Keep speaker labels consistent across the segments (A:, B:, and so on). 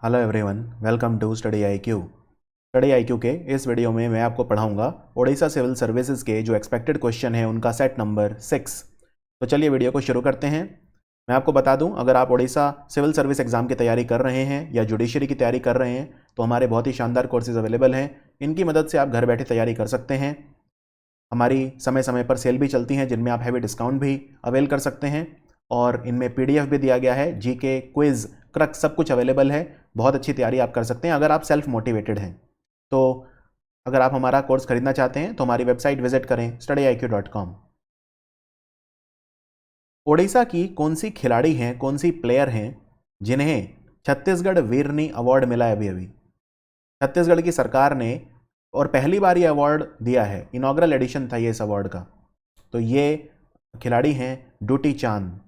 A: Hello everyone, welcome to study IQ. Study IQ के इस video में मैं आपको पढ़ाऊंगा ओडिशा सिविल सर्विसेज के जो एक्सपेक्टेड क्वेश्चन है उनका सेट नंबर 6। तो चलिए वीडियो को शुरू करते हैं। मैं आपको बता दूं, अगर आप ओडिशा सिविल सर्विस एग्जाम की तैयारी कर रहे हैं या जुडिशरी की तैयारी कर रहे हैं तो हमारे बहुत ही शानदार कोर्सेज अवेलेबल हैं। इनकी मदद से आप घर बैठे तैयारी कर सकते हैं। हमारी समय समय पर सेल भी चलती हैं जिनमें आप हैवी डिस्काउंट भी अवेल कर सकते हैं, और इनमें पीडीएफ भी दिया गया है, जीके, क्विज, क्रक सब कुछ अवेलेबल है। बहुत अच्छी तैयारी आप कर सकते हैं अगर आप सेल्फ मोटिवेटेड हैं। तो अगर आप हमारा कोर्स खरीदना चाहते हैं तो हमारी वेबसाइट विजिट करें studiiq.com। ओडिशा की कौन सी खिलाड़ी हैं, कौन सी प्लेयर हैं जिन्हें छत्तीसगढ़ वीरनी अवार्ड मिला है अभी अभी? छत्तीसगढ़ की सरकार ने और पहली बार ये अवार्ड दिया है, इनॉग्रल एडिशन था ये इस अवार्ड का। तो ये खिलाड़ी हैं डूटी चांद।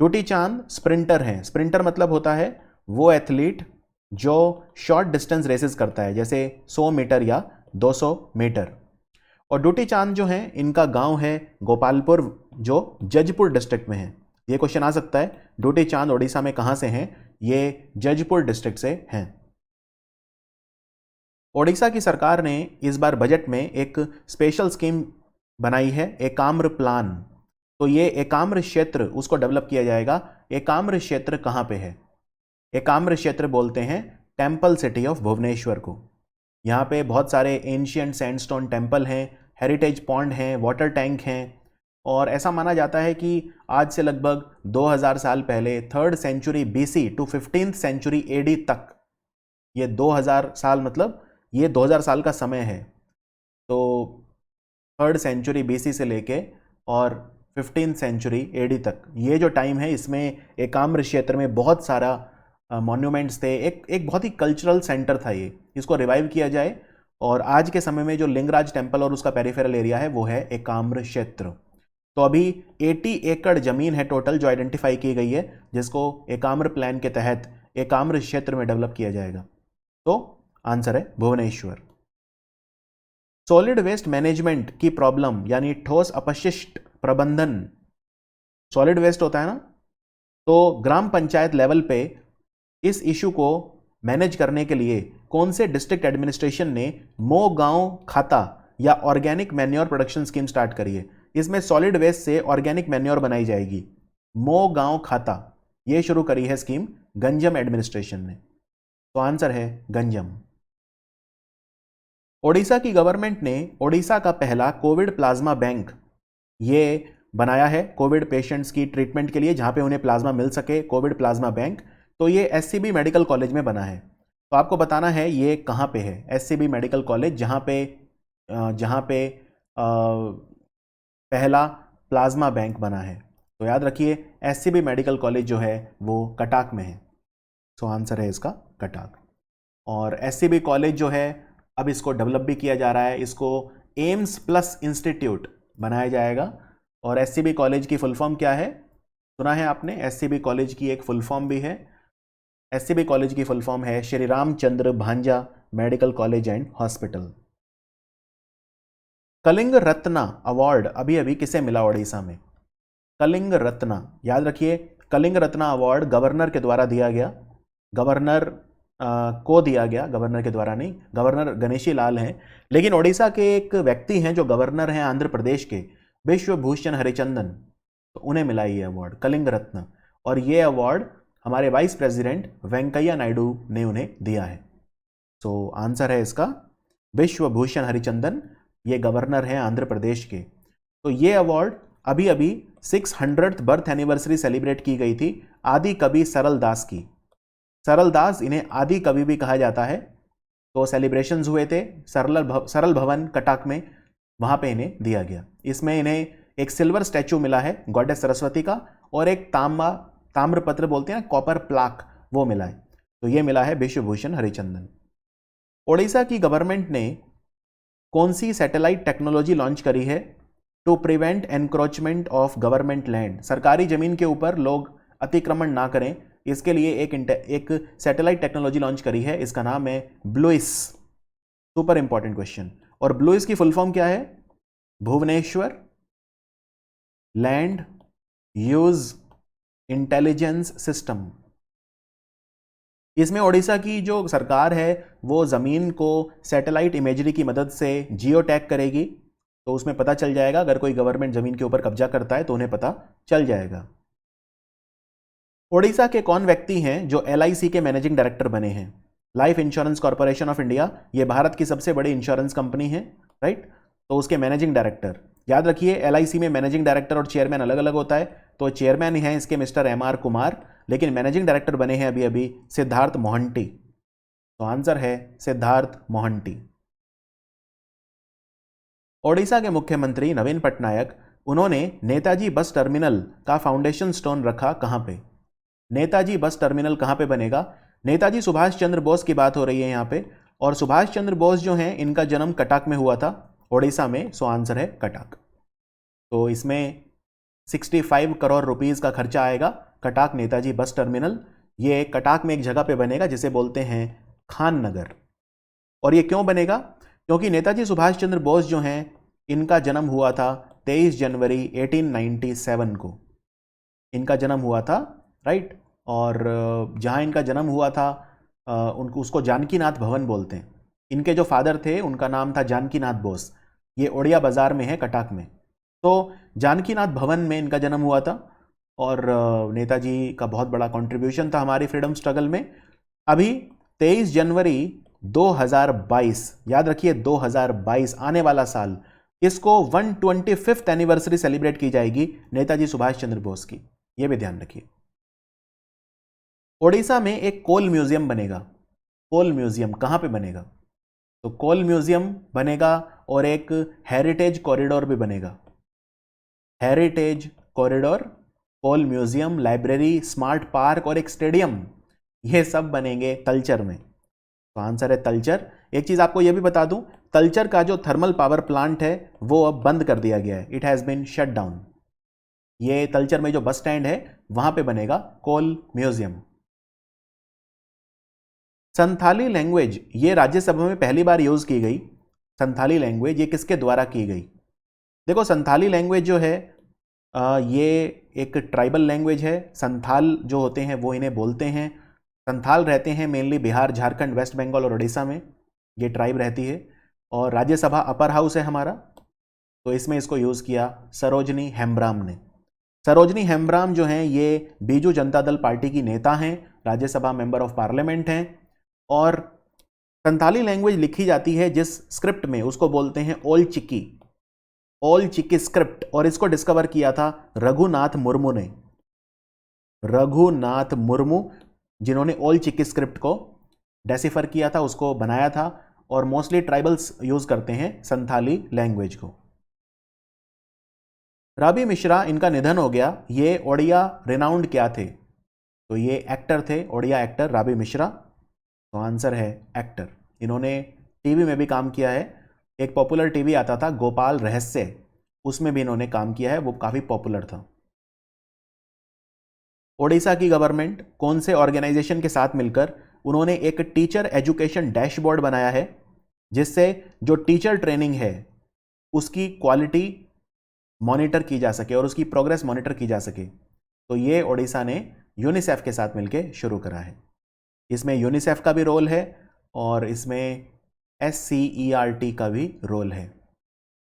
A: डूटी चांद स्प्रिंटर हैं। स्प्रिंटर मतलब होता है वो एथलीट जो शॉर्ट डिस्टेंस रेसेस करता है, जैसे 100 मीटर या 200 मीटर। और डूटी चांद जो हैं, इनका गांव है गोपालपुर, जो जजपुर डिस्ट्रिक्ट में है। ये क्वेश्चन आ सकता है, डूटी चांद ओडिशा में कहां से हैं? ये जजपुर डिस्ट्रिक्ट से हैं। ओडिशा की सरकार ने इस बार बजट में एक स्पेशल स्कीम बनाई है, एकाम्र प्लान। तो ये एकाम्र क्षेत्र उसको डेवलप किया जाएगा। एकाम्र क्षेत्र कहाँ पे है? एकाम्र क्षेत्र बोलते हैं टेम्पल सिटी ऑफ भुवनेश्वर को। यहाँ पे बहुत सारे एंशियंट सैंडस्टोन टेम्पल हैं, हेरिटेज पॉन्ड हैं, वाटर टैंक हैं, और ऐसा माना जाता है कि आज से लगभग 2000 साल पहले 3rd century BC to 15th century AD तक, ये 2000 साल मतलब ये 2000 साल का समय है। तो 3rd सेंचुरी बीसी से लेके और 15th सेंचुरी एडी तक ये जो टाइम है, इसमें एकाम्र क्षेत्र में बहुत सारा मॉन्यूमेंट्स थे। एक बहुत ही कल्चरल सेंटर था ये, इसको रिवाइव किया जाए। और आज के समय में जो लिंगराज टेम्पल और उसका पेरिफेरल एरिया है वो है एकाम्र क्षेत्र। तो अभी 80 एकड़ जमीन है टोटल जो आइडेंटिफाई की गई है, जिसको एकाम्र प्लान के तहत एकाम्र क्षेत्र में डेवलप किया जाएगा। तो आंसर है भुवनेश्वर। सॉलिड वेस्ट मैनेजमेंट की प्रॉब्लम यानी ठोस अपशिष्ट प्रबंधन, सॉलिड वेस्ट होता है ना, तो ग्राम पंचायत लेवल पे इस इशू को मैनेज करने के लिए कौन से डिस्ट्रिक्ट एडमिनिस्ट्रेशन ने मो गांव खाता या organic manure production scheme start करी है? इसमें सॉलिड वेस्ट से ऑर्गेनिक मैन्योर बनाई जाएगी। मो गांव खाता ये शुरू करी है स्कीम गंजम एडमिनिस्ट्रेशन ने। तो आंसर है गंजम। ओडिशा की गवर्नमेंट ने ओडिशा का पहला कोविड प्लाज्मा बैंक ये बनाया है कोविड पेशेंट्स की ट्रीटमेंट के लिए, जहां पे उन्हें प्लाज्मा मिल सके, कोविड प्लाज्मा बैंक। तो ये एससीबी मेडिकल कॉलेज में बना है। तो आपको बताना है ये कहां पे है, एससीबी मेडिकल कॉलेज, जहां पे पहला प्लाज्मा बैंक बना है। तो याद रखिए एससीबी मेडिकल कॉलेज जो है वो कटाक में है। सो आंसर है इसका कटाक। और एससीबी कॉलेज जो है अब इसको डेवलप भी किया जा रहा है, इसको एम्स प्लस इंस्टीट्यूट बनाया जाएगा। और एससीबी कॉलेज की फुल फॉर्म क्या है? सुना है आपने, एससीबी कॉलेज की एक फुल फॉर्म भी है। एससीबी कॉलेज की फुल फॉर्म है Shri Ramchandra Bhanja medical college and hospital. Kalinga Ratna award अभी अभी किसे मिला ओडिशा में? कलिंग रत्ना, याद रखिए कलिंग रत्ना अवार्ड गवर्नर के द्वारा दिया गया। गवर्नर को दिया गया, गवर्नर के द्वारा नहीं, गवर्नर गणेशी लाल हैं। लेकिन ओडिशा के एक व्यक्ति हैं जो गवर्नर हैं आंध्र प्रदेश के, विश्वभूषण हरिचंदन, तो उन्हें मिला ये अवार्ड कलिंग रत्न। और ये अवार्ड हमारे वाइस प्रेसिडेंट वेंकैया नायडू ने उन्हें दिया है। तो आंसर है इसका विश्वभूषण हरिचंदन, ये गवर्नर हैं आंध्र प्रदेश के। तो ये अवार्ड अभी अभी 600th बर्थ एनिवर्सरी सेलिब्रेट की गई थी आदि कवि सरल दास की। सरल दास, इन्हें आदि कवि भी कहा जाता है। तो सेलिब्रेशंस हुए थे सरल भवन कटाक में, वहां पे इन्हें दिया गया। इसमें इन्हें एक सिल्वर स्टैचू मिला है गॉडेस सरस्वती का, और एक ताम्रपत्र बोलते हैं कॉपर प्लाक, वो मिला है। तो ये मिला है विश्वभूषण हरिचंदन। ओडिशा की गवर्नमेंट ने कौन सी सैटेलाइट टेक्नोलॉजी लॉन्च करी है to prevent encroachment of government land? सरकारी जमीन के ऊपर लोग अतिक्रमण ना करें, इसके लिए एक सैटेलाइट टेक्नोलॉजी लॉन्च करी है, इसका नाम है ब्लूइस। Super important question. और ब्लूइस की फुल फॉर्म क्या है? Bhubaneswar land use intelligence system. इसमें ओडिशा की जो सरकार है वो ज़मीन को सैटेलाइट इमेजरी की मदद से जियो टैग करेगी, तो उसमें पता चल जाएगा, अगर कोई गवर्नमेंट ज़मीन के ऊपर कब्जा करता है तो उन्हें पता चल जाएगा। ओडिशा के कौन व्यक्ति हैं जो LIC के मैनेजिंग डायरेक्टर बने हैं? Life insurance corporation of India, ये भारत की सबसे बड़ी इंश्योरेंस कंपनी है, राइट। तो उसके मैनेजिंग डायरेक्टर, याद रखिए LIC में मैनेजिंग डायरेक्टर और चेयरमैन अलग अलग होता है, तो चेयरमैन हैं इसके मिस्टर MR कुमार, लेकिन मैनेजिंग डायरेक्टर बने हैं अभी अभी सिद्धार्थ मोहंटी। तो आंसर है सिद्धार्थ मोहंटी। ओडिशा के मुख्यमंत्री नवीन पटनायक, उन्होंने नेताजी बस टर्मिनल का फाउंडेशन स्टोन रखा कहां पे? नेताजी बस टर्मिनल कहां पे बनेगा? नेताजी सुभाष चंद्र बोस की बात हो रही है यहां पे, और सुभाष चंद्र बोस जो हैं इनका जन्म कटक में हुआ था, ओडिशा में, सो आंसर है कटक। तो इसमें 65 करोड़ रुपीस का खर्चा आएगा कटक नेताजी बस टर्मिनल। ये कटक में एक जगह पे बनेगा जिसे बोलते हैं खान नगर। और ये क्यों बनेगा? क्योंकि नेताजी सुभाष चंद्र बोस जो हैं इनका जन्म हुआ था 23 जनवरी 1897 को, इनका जन्म हुआ था, राइट। और जहाँ इनका जन्म हुआ था उनको उसको जानकीनाथ भवन बोलते हैं। इनके जो फादर थे उनका नाम था जानकीनाथ बोस, ये ओडिया बाजार में है कटक में। तो जानकीनाथ भवन में इनका जन्म हुआ था, और नेताजी का बहुत बड़ा कंट्रीब्यूशन था हमारी फ्रीडम स्ट्रगल में। अभी 23 जनवरी 2022, याद रखिए 2022 आने वाला साल, इसको 125th एनिवर्सरी सेलिब्रेट की जाएगी नेताजी सुभाष चंद्र बोस की, यह भी ध्यान रखिए। ओडिशा में एक कोल म्यूजियम बनेगा। कोल म्यूजियम कहां पे बनेगा? तो कोल म्यूजियम बनेगा और एक हेरिटेज कॉरिडोर भी बनेगा। हेरिटेज कॉरिडोर, कोल म्यूजियम, लाइब्रेरी, स्मार्ट पार्क और एक स्टेडियम, ये सब बनेंगे तलचर में। तो आंसर है तलचर। एक चीज आपको यह भी बता दूं, तलचर का जो थर्मल पावर प्लांट है वो अब बंद कर दिया गया है, it has been shut down. ये तलचर में जो बस स्टैंड है वहां पे बनेगा कोल म्यूजियम। संथाली लैंग्वेज, ये राज्यसभा में पहली बार यूज की गई। संथाली लैंग्वेज ये किसके द्वारा की गई? देखो संथाली लैंग्वेज जो है ये एक ट्राइबल लैंग्वेज है। संथाल जो होते हैं वो इन्हें बोलते हैं। संथाल रहते हैं मेनली बिहार, झारखंड, वेस्ट बंगाल और उड़ीसा में, ये ट्राइब रहती है। और राज्यसभा अपर हाउस है हमारा, तो इसमें इसको यूज किया सरोजनी हेम्ब्राम ने। सरोजनी हेम्ब्राम जो हैं ये बीजू जनता दल पार्टी की नेता हैं, राज्यसभा मेंबर ऑफ पार्लियामेंट हैं। और संथाली लैंग्वेज लिखी जाती है जिस स्क्रिप्ट में, उसको बोलते हैं ओल चिकी, ओल चिकी स्क्रिप्ट। और इसको डिस्कवर किया था रघुनाथ मुर्मू ने, रघुनाथ मुर्मू, जिन्होंने ओल चिकी स्क्रिप्ट को डेसिफर किया था, उसको बनाया था। और मोस्टली ट्राइबल्स यूज करते हैं संथाली लैंग्वेज को। राबी मिश्रा, इनका निधन हो गया। ये ओडिया रिनाउंड क्या थे? तो ये एक्टर थे, ओडिया एक्टर राबी मिश्रा। तो आंसर है एक्टर। इन्होंने टीवी में भी काम किया है, एक पॉपुलर टीवी आता था गोपाल रहस्य, उसमें भी इन्होंने काम किया है, वो काफी पॉपुलर था। ओडिशा की गवर्नमेंट कौन से ऑर्गेनाइजेशन के साथ मिलकर उन्होंने एक टीचर एजुकेशन डैशबोर्ड बनाया है, जिससे जो टीचर ट्रेनिंग है उसकी क्वालिटी मॉनिटर की जा सके और उसकी प्रोग्रेस मॉनिटर की जा सके। तो ये ओडिशा ने यूनिसेफ के साथ मिलकर शुरू करा है। इसमें यूनिसेफ का भी रोल है और इसमें SCERT का भी रोल है,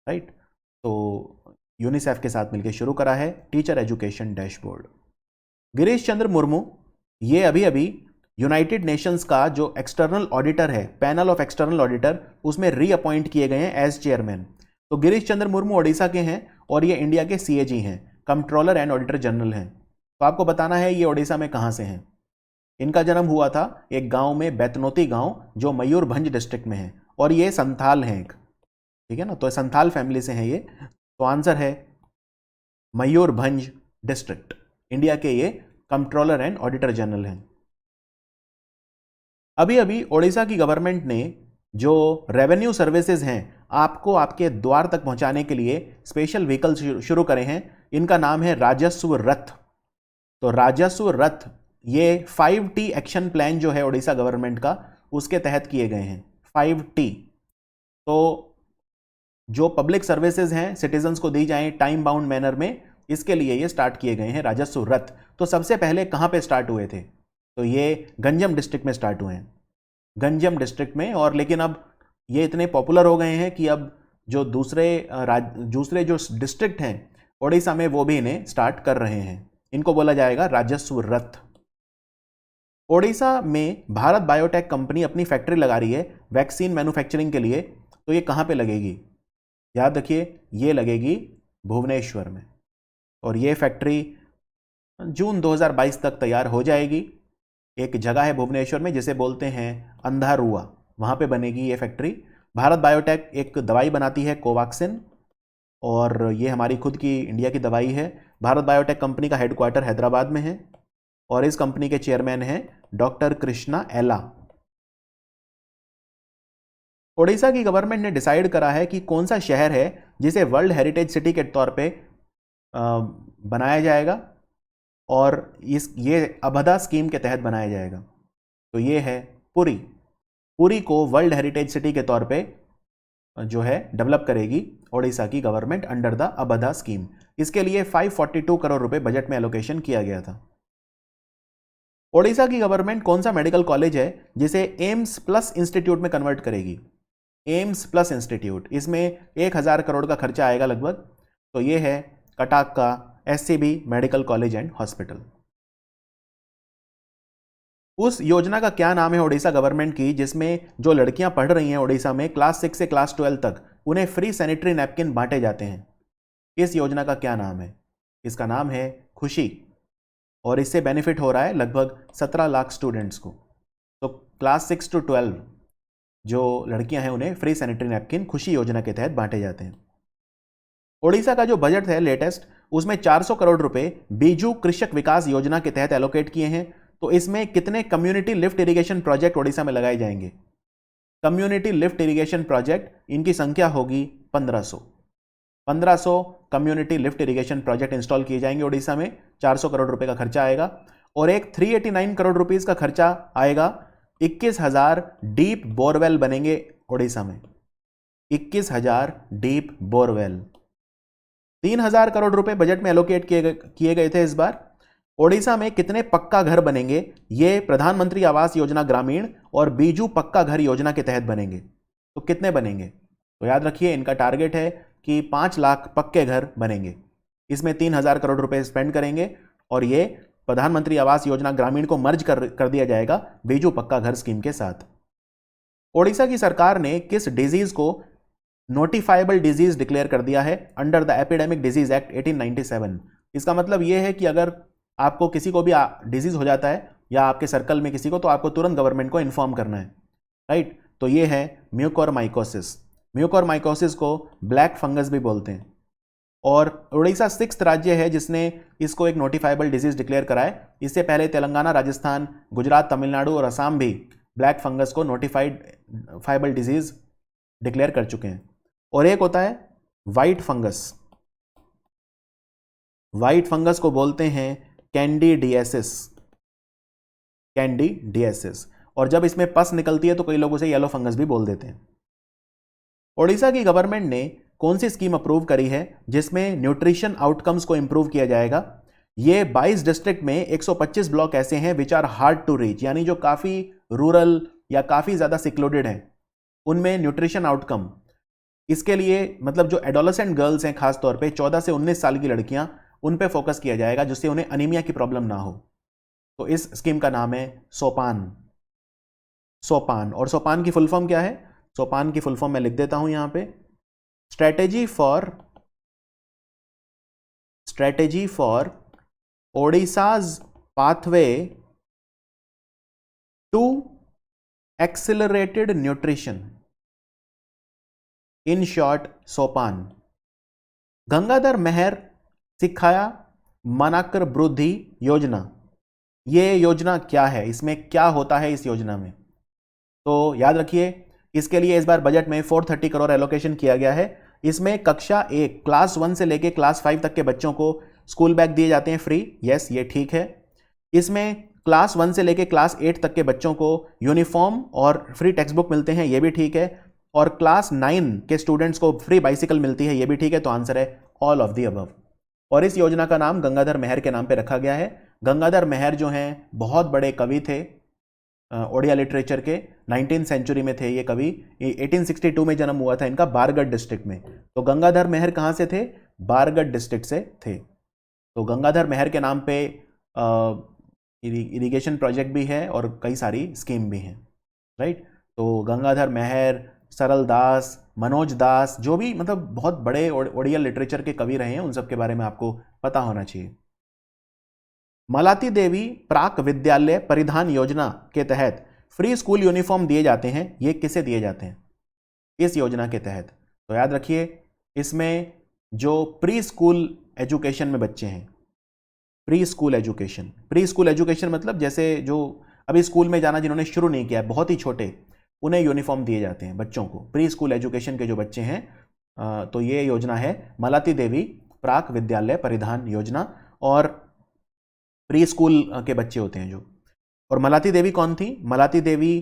A: राइट। तो यूनिसेफ के साथ मिलकर शुरू करा है teacher education dashboard. Girish Chandra Murmu, ये अभी अभी यूनाइटेड नेशंस का जो एक्सटर्नल ऑडिटर है, पैनल ऑफ एक्सटर्नल ऑडिटर, उसमें रीअपॉइंट किए गए हैं एज चेयरमैन। तो गिरीश चंद्र मुर्मू ओडिशा के हैं और ये इंडिया के CAG हैं, कंट्रोलर एंड ऑडिटर जनरल हैं। तो आपको बताना है ये ओडिशा में कहां से हैं। इनका जन्म हुआ था एक गांव में, बैतनोती गांव, जो मयूरभंज डिस्ट्रिक्ट में है, और ये संथाल हैं एक, ठीक है ना। तो संथाल फैमिली से हैं ये। तो आंसर है मयूरभंज डिस्ट्रिक्ट, इंडिया के ये कंट्रोलर एंड ऑडिटर जनरल हैं। अभी अभी ओडिशा की गवर्नमेंट ने जो रेवेन्यू सर्विसेज हैं आपको आपके द्वार तक पहुंचाने के लिए स्पेशल व्हीकल शुरू करे हैं। इनका नाम है राजस्व रथ। तो राजस्व रथ ये 5T एक्शन प्लान जो है ओडिशा गवर्नमेंट का, उसके तहत किए गए हैं 5T। तो जो पब्लिक सर्विसेज हैं सिटीजन्स को दी जाएं टाइम बाउंड मैनर में, इसके लिए ये स्टार्ट किए गए हैं राजस्व रथ। तो सबसे पहले कहां पे स्टार्ट हुए थे? तो ये गंजम डिस्ट्रिक्ट में स्टार्ट हुए हैं, गंजम डिस्ट्रिक्ट में। और लेकिन अब ये इतने पॉपुलर हो गए हैं कि अब जो दूसरे जो डिस्ट्रिक्ट हैं ओडिशा में वो भी इन्हें स्टार्ट कर रहे हैं। इनको बोला जाएगा राजस्व रथ। ओडिशा में भारत बायोटेक कंपनी अपनी फैक्ट्री लगा रही है वैक्सीन मैन्युफैक्चरिंग के लिए। तो ये कहाँ पे लगेगी? याद रखिए, ये लगेगी भुवनेश्वर में। और ये फैक्ट्री जून 2022 तक तैयार हो जाएगी। एक जगह है भुवनेश्वर में जिसे बोलते हैं अंधारुआ, वहाँ पे बनेगी ये फैक्ट्री। भारत बायोटेक एक दवाई बनाती है कोवैक्सिन, और ये हमारी खुद की इंडिया की दवाई है। भारत बायोटेक कंपनी का हेडक्वार्टर हैदराबाद में है और इस कंपनी के चेयरमैन हैं डॉक्टर कृष्णा एला। ओडिशा की गवर्नमेंट ने डिसाइड करा है कि कौन सा शहर है जिसे वर्ल्ड हेरिटेज सिटी के तौर पे बनाया जाएगा, और ये अबधा स्कीम के तहत बनाया जाएगा। तो ये है पुरी। पुरी को वर्ल्ड हेरिटेज सिटी के तौर पे जो है डेवलप करेगी ओडिशा की गवर्नमेंट अंडर द अबधा स्कीम। इसके लिए 542 करोड़ रुपए बजट में एलोकेशन किया गया था। ओडिशा की गवर्नमेंट कौन सा मेडिकल कॉलेज है जिसे एम्स प्लस इंस्टीट्यूट में कन्वर्ट करेगी? एम्स प्लस इंस्टीट्यूट, इसमें 1000 करोड़ का खर्चा आएगा लगभग। तो ये है कटक का SCB medical college and hospital. उस योजना का क्या नाम है ओडिशा गवर्नमेंट की जिसमें जो लड़कियां पढ़ रही हैं ओडिशा में क्लास 6 से क्लास 12 तक, उन्हें फ्री सैनिटरी नैपकिन बांटे जाते हैं? इस योजना का क्या नाम है? इसका नाम है खुशी, और इससे बेनिफिट हो रहा है लगभग 17 लाख स्टूडेंट्स को। तो क्लास 6 to 12 जो लड़कियां हैं उन्हें फ्री सैनिटरी नैपकिन खुशी योजना के तहत बांटे जाते हैं। ओडिशा का जो बजट है लेटेस्ट, उसमें 400 करोड़ रुपए बीजू कृषक विकास योजना के तहत एलोकेट किए हैं। तो इसमें कितने community lift irrigation project Odisha में लगाए जाएंगे? कम्युनिटी लिफ्ट इरिगेशन प्रोजेक्ट, इनकी संख्या होगी 1500। 1500 community lift irrigation project install किए जाएंगे ओडिशा में। 400 करोड़ रुपए का खर्चा आएगा, और एक 389 करोड़ रुपीस का खर्चा आएगा। 21,000 डीप बोरवेल बनेंगे ओडिशा में। 21,000 डीप बोरवेल। 3,000 करोड़ रुपए बजट में एलोकेट किए गए थे इस बार। ओडिशा में कितने पक्का घर बनेंगे? ये प्रधानमंत्री आवास योजना ग्रामीण और बीजू पक्का घर योजना के तहत बनेंगे। तो कितने बनेंगे? तो याद रखिए, इनका टारगेट है कि 5 लाख पक्के घर बनेंगे। इसमें 3,000 करोड़ रुपए स्पेंड करेंगे, और ये प्रधानमंत्री आवास योजना ग्रामीण को मर्ज कर दिया जाएगा बीजू पक्का घर स्कीम के साथ। ओडिशा की सरकार ने किस डिजीज को नोटिफाइबल डिजीज डिक्लेयर कर दिया है under the epidemic disease act 1897? इसका मतलब यह है कि अगर आपको किसी को भी डिजीज हो जाता है या आपके सर्कल में किसी को, तो आपको तुरंत गवर्नमेंट को इन्फॉर्म करना है, राइट? तो ये है म्यूकोरमाइकोसिस। म्यूकोरमाइकोसिस को ब्लैक फंगस भी बोलते हैं। और उड़ीसा 6th राज्य है जिसने इसको एक नोटिफाइबल डिजीज डिक्लेयर करा है। इससे पहले तेलंगाना, राजस्थान, गुजरात, तमिलनाडु और असम भी ब्लैक फंगस को नोटिफाइबल डिजीज डिक्लेयर कर चुके हैं। और एक होता है वाइट फंगस। वाइट फंगस को बोलते हैं कैंडिडियासिस। कैंडिडियासिस। और जब इसमें पस निकलती है तो कई लोग उसे येलो फंगस भी बोल देते हैं। ओडिशा की गवर्नमेंट ने कौन सी स्कीम अप्रूव करी है जिसमें न्यूट्रिशन आउटकम्स को इंप्रूव किया जाएगा? ये 22 डिस्ट्रिक्ट में 125 ब्लॉक ऐसे हैं which are hard to reach, यानी जो काफी रूरल या काफी ज्यादा सिक्लोडेड हैं, उनमें न्यूट्रिशन आउटकम, इसके लिए मतलब जो एडोलेसेंट गर्ल्स हैं, खासतौर पे 14 से 19 साल की लड़कियां, उन पे फोकस किया जाएगा जिससे उन्हें अनीमिया की प्रॉब्लम ना हो। तो इस स्कीम का नाम है सोपान। सोपान। और सोपान की फुल फॉर्म क्या है? सोपान की फुल फॉर्म मैं लिख देता हूं यहां पे, strategy for Odisha's pathway to accelerated nutrition, in short Sopan. Gangadhar मेहर सिखाया मनाकर वृद्धि योजना, ये योजना क्या है? इसमें क्या होता है इस योजना में? तो याद रखिए, इसके लिए इस बार बजट में 430 करोड़ एलोकेशन किया गया है। इसमें कक्षा 1 क्लास 1 से लेके क्लास 5 तक के बच्चों को स्कूल बैग दिए जाते हैं फ्री। यस, ये ठीक है। इसमें क्लास 1 से लेके क्लास 8 तक के बच्चों को यूनिफॉर्म और फ्री टेक्स्ट बुक मिलते हैं, ये भी ठीक है। और क्लास 9 के स्टूडेंट्स को फ्री बाइसिकल मिलती है, ये भी ठीक है। तो आंसर है ऑल ऑफ द अबव। और इस योजना का नाम गंगाधर मेहर के नाम पे रखा गया है। गंगाधर मेहर जो हैं बहुत बड़े कवि थे ओडिया लिटरेचर के, 19th सेंचुरी में थे ये कवि। 1862 में जन्म हुआ था इनका बारगढ़ डिस्ट्रिक्ट में। तो गंगाधर मेहर कहाँ से थे? बारगढ़ डिस्ट्रिक्ट से थे। तो गंगाधर मेहर के नाम पे इरिगेशन प्रोजेक्ट भी है और कई सारी स्कीम भी हैं, राइट। तो गंगाधर मेहर, सरल दास, मनोज दास, जो भी मतलब बहुत बड़े ओडिया लिटरेचर के कवि रहे हैं, उन सब के बारे में आपको पता होना चाहिए। मलाती देवी प्राक विद्यालय परिधान योजना के तहत फ्री स्कूल यूनिफॉर्म दिए जाते हैं, ये किसे दिए जाते हैं इस योजना के तहत? तो याद रखिए, इसमें जो प्री स्कूल एजुकेशन में बच्चे हैं, प्री स्कूल एजुकेशन मतलब जैसे जो अभी स्कूल में जाना जिन्होंने शुरू नहीं किया है, बहुत ही छोटे, उन्हें यूनिफॉर्म दिए जाते हैं बच्चों को, प्री स्कूल एजुकेशन के जो बच्चे हैं। तो ये योजना है मलाती देवी प्राक विद्यालय परिधान योजना, और प्री स्कूल के बच्चे होते हैं जो। और मलाती देवी कौन थी? मलाती देवी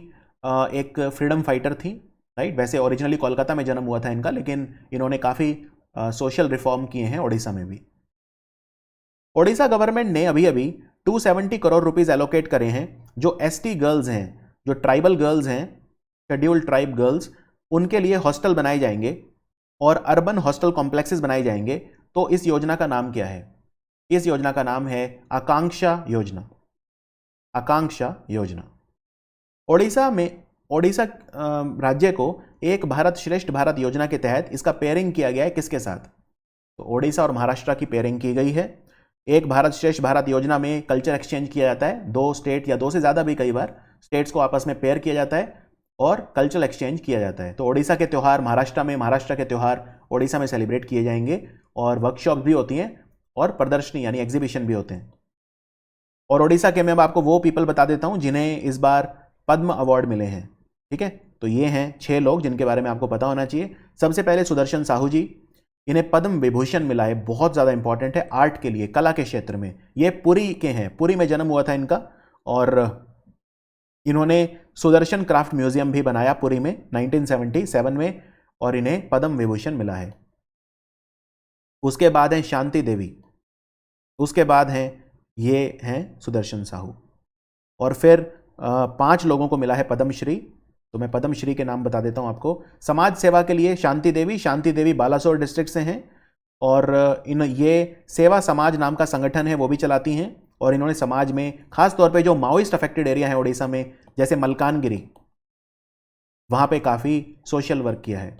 A: एक फ्रीडम फाइटर थी, राइट। वैसे ओरिजिनली कोलकाता में जन्म हुआ था इनका, लेकिन इन्होंने काफ़ी सोशल रिफॉर्म किए हैं ओडिशा में भी। ओडिशा गवर्नमेंट ने अभी अभी 270 करोड़ रुपीस एलोकेट करे हैं, जो एसटी गर्ल्स हैं, जो ट्राइबल गर्ल्स हैं, शेड्यूल्ड ट्राइब गर्ल्स, उनके लिए हॉस्टल बनाए जाएंगे और अर्बन हॉस्टल कॉम्प्लेक्सेस बनाए जाएंगे। तो इस योजना का नाम क्या है? इस योजना का नाम है आकांक्षा योजना। आकांक्षा योजना। ओडिशा राज्य को एक भारत श्रेष्ठ भारत योजना के तहत इसका पेयरिंग किया गया है, किसके साथ? तो ओडिशा और महाराष्ट्र की पेयरिंग की गई है। एक भारत श्रेष्ठ भारत योजना में कल्चर एक्सचेंज किया जाता है, दो स्टेट या दो से ज़्यादा भी कई बार स्टेट्स को आपस में पेयर किया जाता है और कल्चरल एक्सचेंज किया जाता है। तो ओडिशा के त्यौहार महाराष्ट्र में, महाराष्ट्र के त्यौहार ओडिशा में सेलिब्रेट किए जाएंगे, और वर्कशॉप भी होती हैं और प्रदर्शनी यानी एग्जीबिशन भी होते हैं। और ओडिशा के मैं आपको वो पीपल बता देता हूं जिन्हें इस बार पद्म अवार्ड मिले हैं, ठीक है। तो ये हैं 6 लोग जिनके बारे में आपको पता होना चाहिए। सबसे पहले सुदर्शन साहू जी, इन्हें पद्म विभूषण मिला है, बहुत ज़्यादा इंपॉर्टेंट है आर्ट के लिए, कला के क्षेत्र में। ये पुरी के हैं, पुरी में जन्म हुआ था इनका, और इन्होंने सुदर्शन क्राफ्ट म्यूजियम भी बनाया पुरी में 1977 में, और इन्हें पद्म विभूषण मिला है। उसके बाद हैं शांति देवी, उसके बाद हैं ये हैं सुदर्शन साहू, और फिर 5 लोगों को मिला है पद्मश्री। तो मैं पद्मश्री के नाम बता देता हूं आपको। समाज सेवा के लिए शांति देवी बालासोर डिस्ट्रिक्ट से हैं, और ये सेवा समाज नाम का संगठन है वो भी चलाती हैं, और इन्होंने समाज में खास तौर पे जो माओइस्ट अफेक्टेड एरिया है ओडिशा में, जैसे मलकानगिरी, वहां पे काफ़ी सोशल वर्क किया है।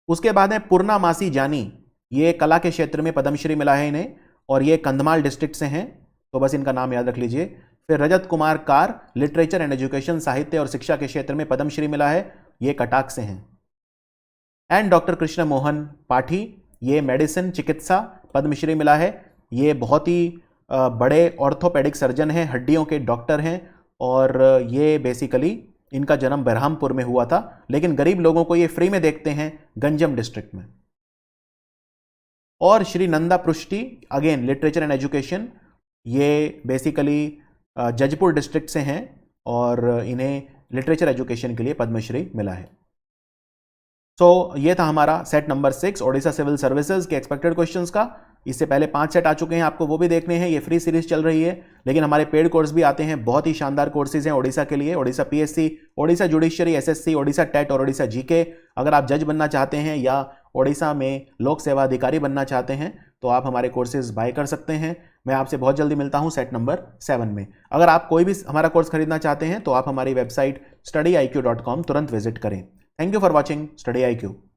A: उसके बाद है पूर्णामासी जानी, ये कला के क्षेत्र में पद्मश्री मिला है इन्हें, और ये कंधमाल डिस्ट्रिक्ट से हैं, तो बस इनका नाम याद रख लीजिए। फिर Rajat Kumar Kar, literature and education, साहित्य और शिक्षा के क्षेत्र में पद्मश्री मिला है, ये कटाक से हैं। एंड डॉक्टर कृष्ण मोहन पाठी, ये मेडिसिन चिकित्सा, पद्मश्री मिला है। ये बहुत ही बड़े ऑर्थोपेडिक सर्जन हैं, हड्डियों के डॉक्टर हैं, और ये बेसिकली इनका जन्म बरहामपुर में हुआ था, लेकिन गरीब लोगों को ये फ्री में देखते हैं गंजम डिस्ट्रिक्ट में। और श्री नंदा पृष्टि, अगेन लिटरेचर एंड एजुकेशन, ये बेसिकली जजपुर डिस्ट्रिक्ट से हैं, और इन्हें लिटरेचर एजुकेशन के लिए पद्मश्री मिला है। तो ये था हमारा set number 6 Odisha civil services के एक्सपेक्टेड क्वेश्चंस का। इससे पहले 5 सेट आ चुके हैं, आपको वो भी देखने हैं, ये फ्री सीरीज चल रही है। लेकिन हमारे पेड कोर्स भी आते हैं, बहुत ही शानदार कोर्सेज हैं ओडिशा के लिए, Odisha PSC, Odisha judiciary, SSC, Odisha TET और ओडिशा जीके। अगर आप जज बनना चाहते हैं या ओडिशा में लोक सेवा अधिकारी बनना चाहते हैं तो आप हमारे कोर्सेज बाय कर सकते हैं। मैं आपसे बहुत जल्दी मिलता हूं सेट नंबर 7 में। अगर आप कोई भी हमारा कोर्स खरीदना चाहते हैं तो आप हमारी वेबसाइट studyIQ.com तुरंत विजिट करें। Thank you for watching study IQ।